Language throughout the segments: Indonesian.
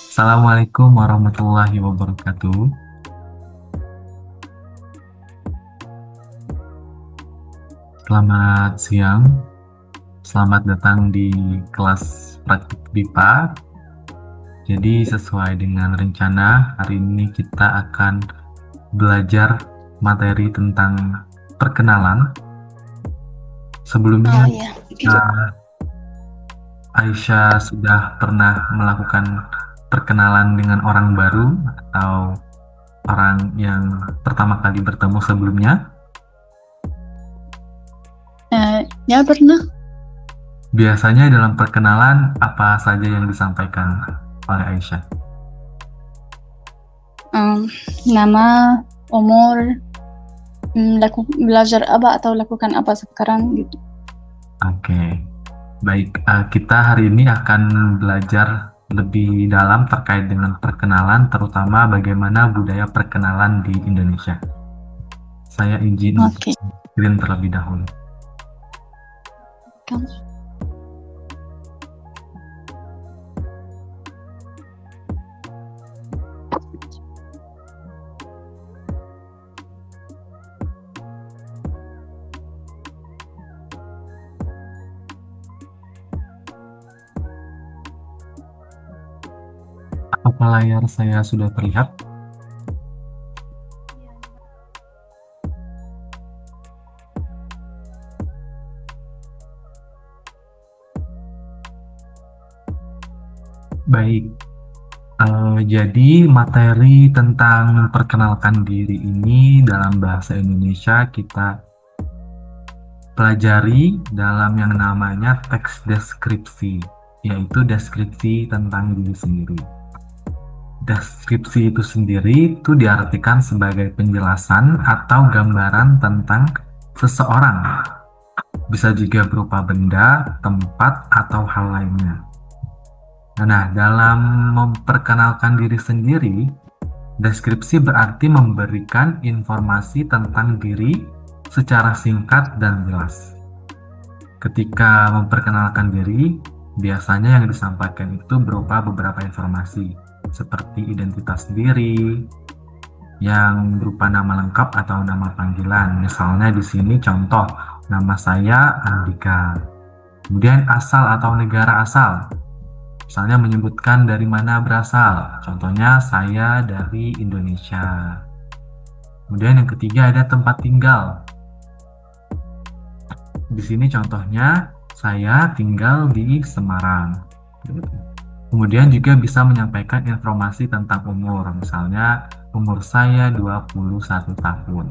Assalamualaikum warahmatullahi wabarakatuh. Selamat siang, selamat datang di kelas praktik BIPA. Jadi sesuai dengan rencana, hari ini kita akan belajar materi tentang perkenalan. Sebelumnya, Oh iya, Aisyah sudah pernah melakukan perkenalan dengan orang baru atau orang yang pertama kali bertemu sebelumnya. ya pernah. Biasanya dalam perkenalan apa saja yang disampaikan oleh Aisyah? Nama, umur, belajar apa atau lakukan apa sekarang gitu. Oke, baik. Kita hari ini akan belajar lebih dalam terkait dengan perkenalan, terutama bagaimana budaya perkenalan di Indonesia. Saya izin Oke. screen terlebih dahulu. Apa layar saya sudah terlihat? Baik. Jadi materi tentang memperkenalkan diri ini dalam bahasa Indonesia kita pelajari dalam yang namanya teks deskripsi, yaitu deskripsi tentang diri sendiri. Deskripsi itu sendiri itu diartikan sebagai penjelasan atau gambaran tentang seseorang. Bisa juga berupa benda, tempat, atau hal lainnya. Nah, dalam memperkenalkan diri sendiri, deskripsi berarti memberikan informasi tentang diri secara singkat dan jelas. Ketika memperkenalkan diri, biasanya yang disampaikan itu berupa beberapa informasi, seperti identitas diri, yang berupa nama lengkap atau nama panggilan. Misalnya di sini contoh, nama saya Andika. Kemudian asal atau negara asal. Misalnya menyebutkan dari mana berasal. Contohnya saya dari Indonesia. Kemudian yang ketiga ada tempat tinggal. Di sini contohnya saya tinggal di Semarang. Kemudian juga bisa menyampaikan informasi tentang umur. Misalnya umur saya 21 tahun.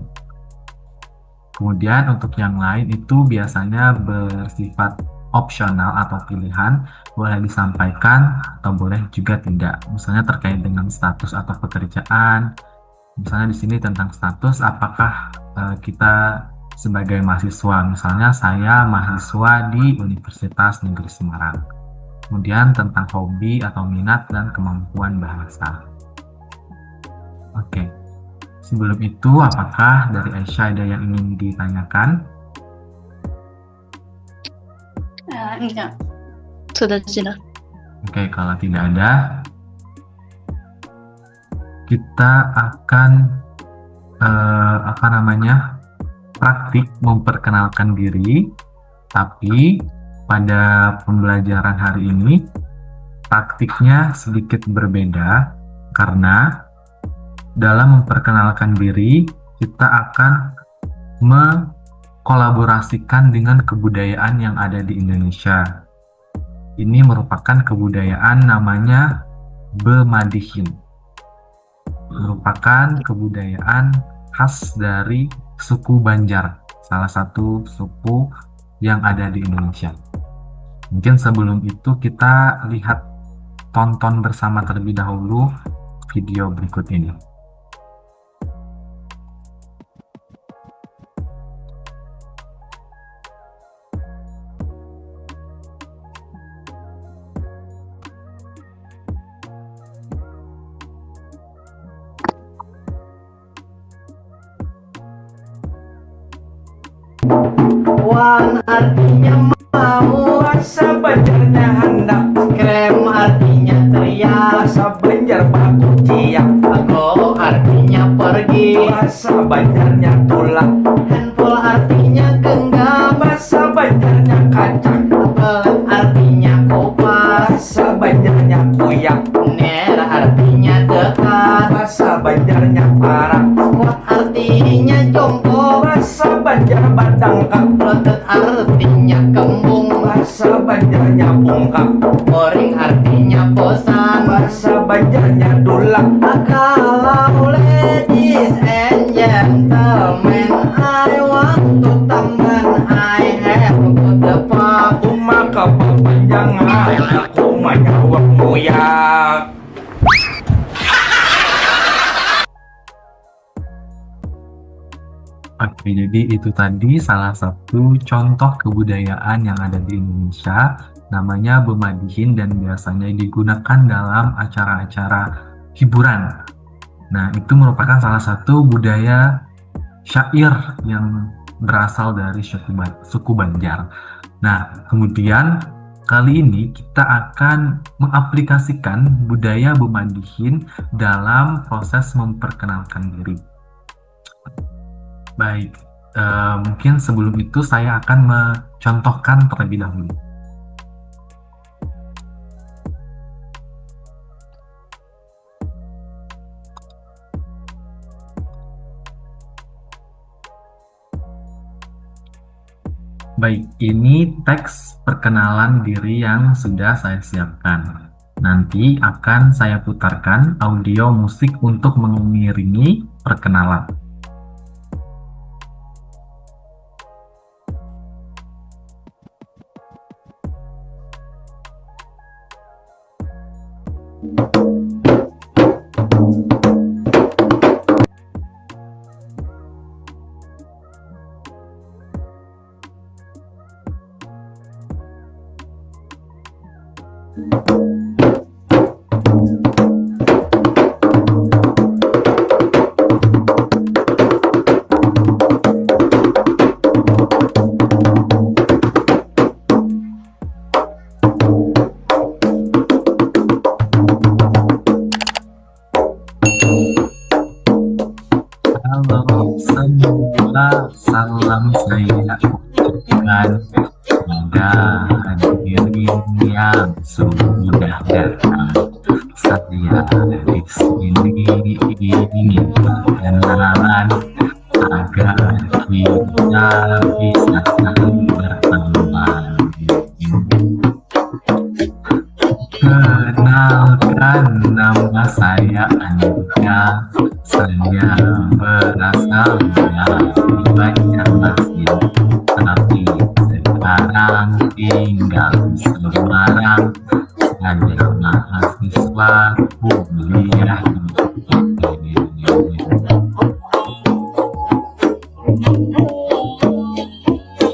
Kemudian untuk yang lain itu biasanya bersifat opsional atau pilihan, boleh disampaikan atau boleh juga tidak. Misalnya terkait dengan status atau pekerjaan. Misalnya di sini tentang status, apakah kita sebagai mahasiswa, misalnya saya mahasiswa di Universitas Negeri Semarang. Kemudian tentang hobi atau minat dan kemampuan bahasa. Oke. Sebelum itu, apakah dari Aisyah ada yang ingin ditanyakan? Enggak, sudah jelas. Oke, kalau tidak ada, kita akan praktik memperkenalkan diri. Tapi pada pembelajaran hari ini, praktiknya sedikit berbeda karena dalam memperkenalkan diri, kita akan mengkolaborasikan dengan kebudayaan yang ada di Indonesia. Ini merupakan kebudayaan namanya Bemadihin. Merupakan kebudayaan khas dari suku Banjar, salah satu suku yang ada di Indonesia. Mungkin sebelum itu kita lihat tonton bersama terlebih dahulu video berikut ini. Wan artinya mau, sebenarnya hendak krem artinya teriak, Banjarnya tulang. Handphone artinya genggam. Bahasa Banjarnya kacang. Pelem artinya kopas. Bahasa Banjarnya kuyak. Ner artinya dekat. Bahasa Banjarnya parah. Squat artinya jongkok. Bahasa Banjar badangkak. Lotet artinya kembung. Bahasa Banjarnya bungkak. Boring artinya bosan. Bahasa Banjarnya dulak. Kalau ladies and gentlemen, I want to temen, I have good pop. Maka panjangan aku menyawak muyak. Oke, jadi itu tadi salah satu contoh kebudayaan yang ada di Indonesia, namanya Bemadihin dan biasanya digunakan dalam acara-acara hiburan. Nah, itu merupakan salah satu budaya syair yang berasal dari suku Banjar. Nah, kemudian kali ini kita akan mengaplikasikan budaya Bemadihin dalam proses memperkenalkan diri. Baik, mungkin sebelum itu saya akan mencontohkan terlebih dahulu. Baik, ini teks perkenalan diri yang sudah saya siapkan. Nanti akan saya putarkan audio musik untuk mengiringi perkenalan. Halo semua, salam saya ucapkan pada hadirin yang sudah datang. Saya di sini ingin berkenalan agar kita bisa saling berteman. Kenalkan, nama saya Andika. Saya berasal dari Banjarmasin, tapi sekarang tinggal di Semarang. Saya mahasiswa kuliah di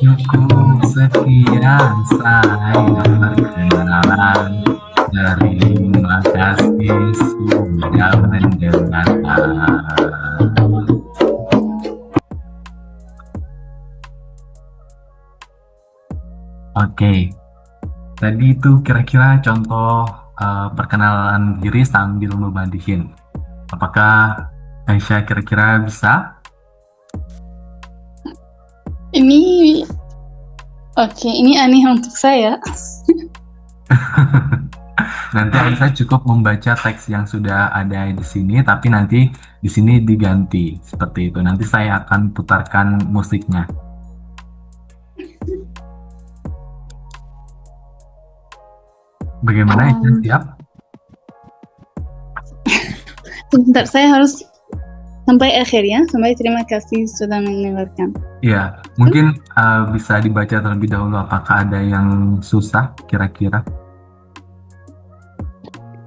Cukup sekian saya perkenalan. Terima kasih sudah mendengarkan. Oke, tadi itu kira-kira contoh perkenalan diri sambil membandingin. Apakah Aisyah kira-kira bisa? Ini ini aneh untuk saya. Nanti Aisyah cukup membaca teks yang sudah ada di sini, tapi nanti di sini diganti seperti itu. Nanti saya akan putarkan musiknya. Bagaimana Aisyah, siap? Sebentar, saya harus sampai akhir ya. Sampai terima kasih sudah mendengarkan. Iya, mungkin bisa dibaca terlebih dahulu. Apakah ada yang susah kira-kira?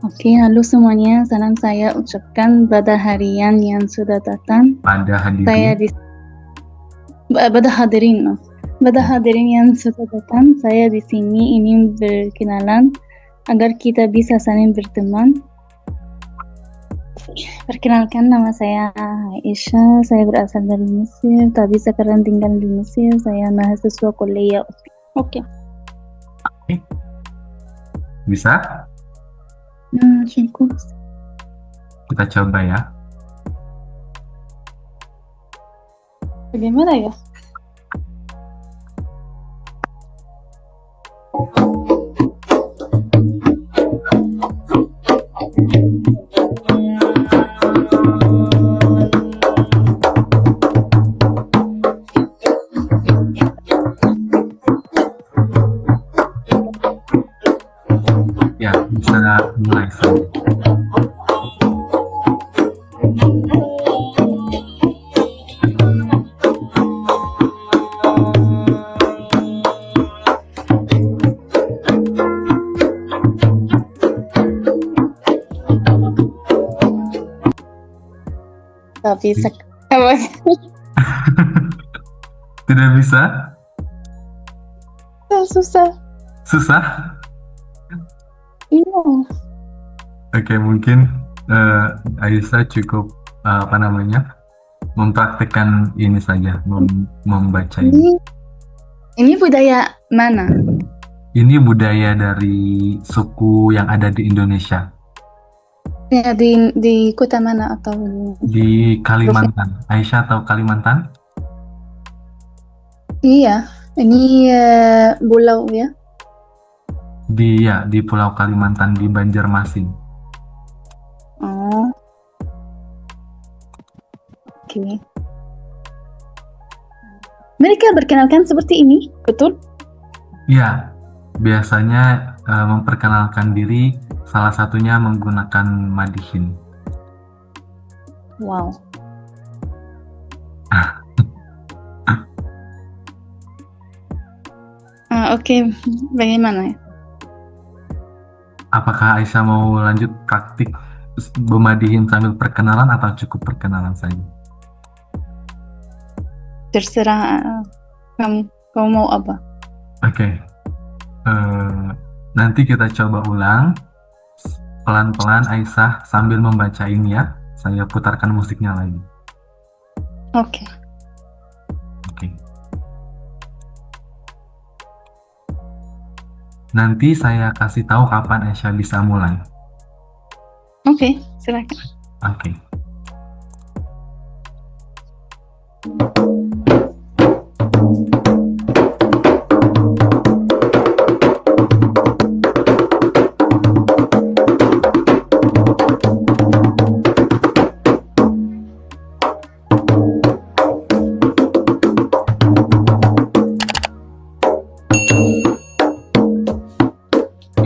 Oke, halo semuanya. Salam saya ucapkan pada harian yang sudah datang. Pada Saya hadirin. pada hadirin, pada hadirin yang sudah datang. Saya di sini ingin berkenalan agar kita bisa saling berteman. Perkenalkan, nama saya Aisyah. Saya berasal dari Mesir, tapi sekarang tinggal di Mesir. Saya mahasiswa kuliah. Oke. Bisa? Cukup. Kita coba ya. Bagaimana ya? Ya, bisa mulai saja. Tapi apa? Tidak bisa? Susah. Susah? Iya. Oke, mungkin Aisyah cukup mempraktikkan ini saja, membaca ini. Ini budaya mana? Ini budaya dari suku yang ada di Indonesia, Ya, di kota mana atau di Kalimantan. Aisyah tahu Kalimantan? Iya, ini pulau ya. Di Pulau Kalimantan, di Banjarmasin. Oh. Oke. Mereka berkenalkan seperti ini, betul? Ya, biasanya memperkenalkan diri salah satunya menggunakan madihin. Wow. Oke, bagaimana ya? Apakah Aisyah mau lanjut praktik memadihin sambil perkenalan atau cukup perkenalan saja? Terserah kamu mau apa? Oke. Nanti kita coba ulang pelan-pelan Aisyah sambil membaca ini ya. Saya putarkan musiknya lagi. Oke. Oke. Nanti saya kasih tahu kapan Aisyah bisa mulai. Oke, silakan. Oke.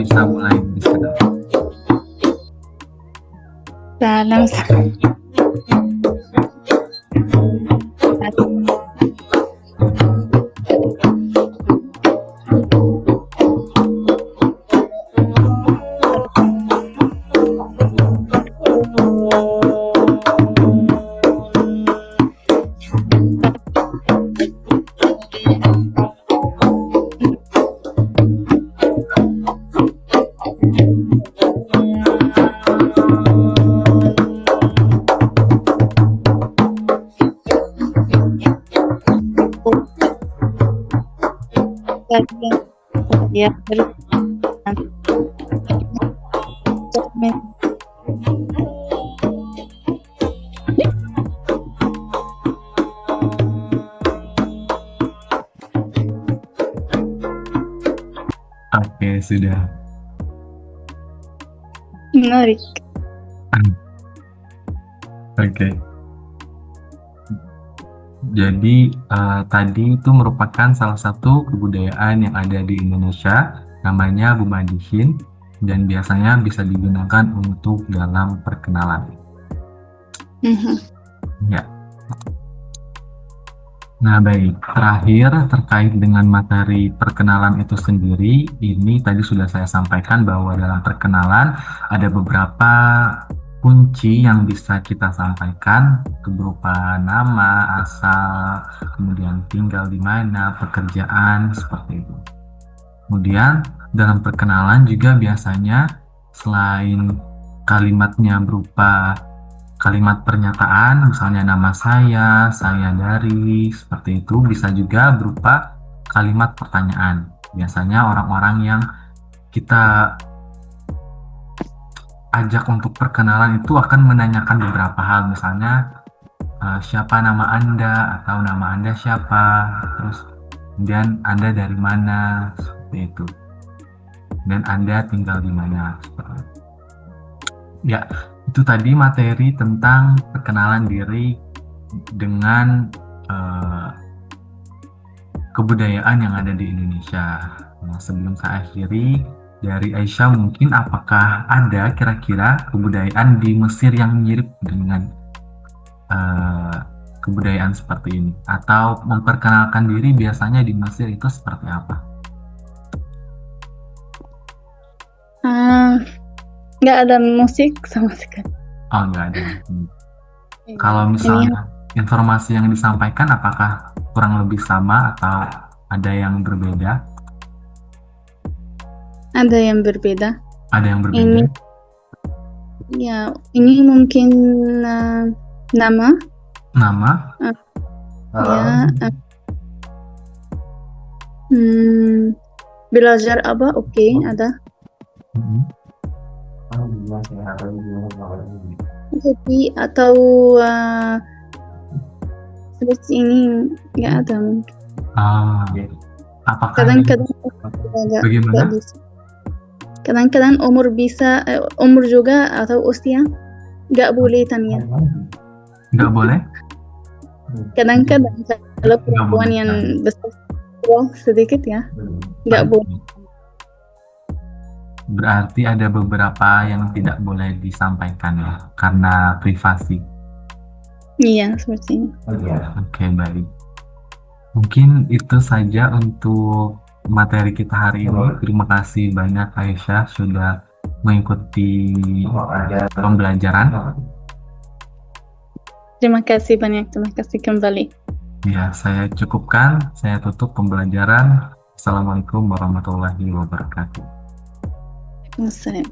Bisa mulai sekarang. Salam. Ya, Oke, sudah. menarik. Oke. Jadi tadi itu merupakan salah satu kebudayaan yang ada di Indonesia, namanya Bumadihin, dan biasanya bisa digunakan untuk dalam perkenalan. Ya. Nah, baik. Terakhir, terkait dengan materi perkenalan itu sendiri, ini tadi sudah saya sampaikan bahwa dalam perkenalan ada beberapa kunci yang bisa kita sampaikan, berupa nama, asal, kemudian tinggal di mana, pekerjaan, seperti itu. Kemudian, dalam perkenalan juga biasanya selain kalimatnya berupa kalimat pernyataan, misalnya nama saya dari, seperti itu, bisa juga berupa kalimat pertanyaan. Biasanya orang-orang yang kita ajak untuk perkenalan itu akan menanyakan beberapa hal, misalnya siapa nama Anda atau nama Anda siapa, terus kemudian Anda dari mana, seperti itu. Dan Anda tinggal di mana. Seperti itu. Ya, itu tadi materi tentang perkenalan diri dengan kebudayaan yang ada di Indonesia. Nah, sebelum saya akhiri, dari Aisyah mungkin apakah ada kira-kira kebudayaan di Mesir yang mirip dengan kebudayaan seperti ini? Atau memperkenalkan diri biasanya di Mesir itu seperti apa? Nggak ada musik sama sekali. Oh, nggak ada. Kalau misalnya informasi yang disampaikan apakah kurang lebih sama atau ada yang berbeda? Ada yang berbeda. Ada yang berbeda? Ini mungkin nama. Nama? Belajar apa? Oke, ada. Tapi atau seperti ini nggak ada mungkin. Apakah Kadang-kadang bagaimana? nggak bisa. Kadang-kadang umur juga atau usia nggak boleh tanya. Nggak boleh? Kadang-kadang kalau perempuan yang besar sedikit ya nggak boleh. Berarti ada beberapa yang tidak boleh disampaikan ya, karena privasi. Iya, seperti ini. Oke, baik. Mungkin itu saja untuk materi kita hari ini. Terima kasih banyak Aisyah sudah mengikuti pembelajaran. Terima kasih banyak, terima kasih kembali. Ya, saya cukupkan, saya tutup pembelajaran. Assalamualaikum warahmatullahi wabarakatuh. Waalaikumsalam.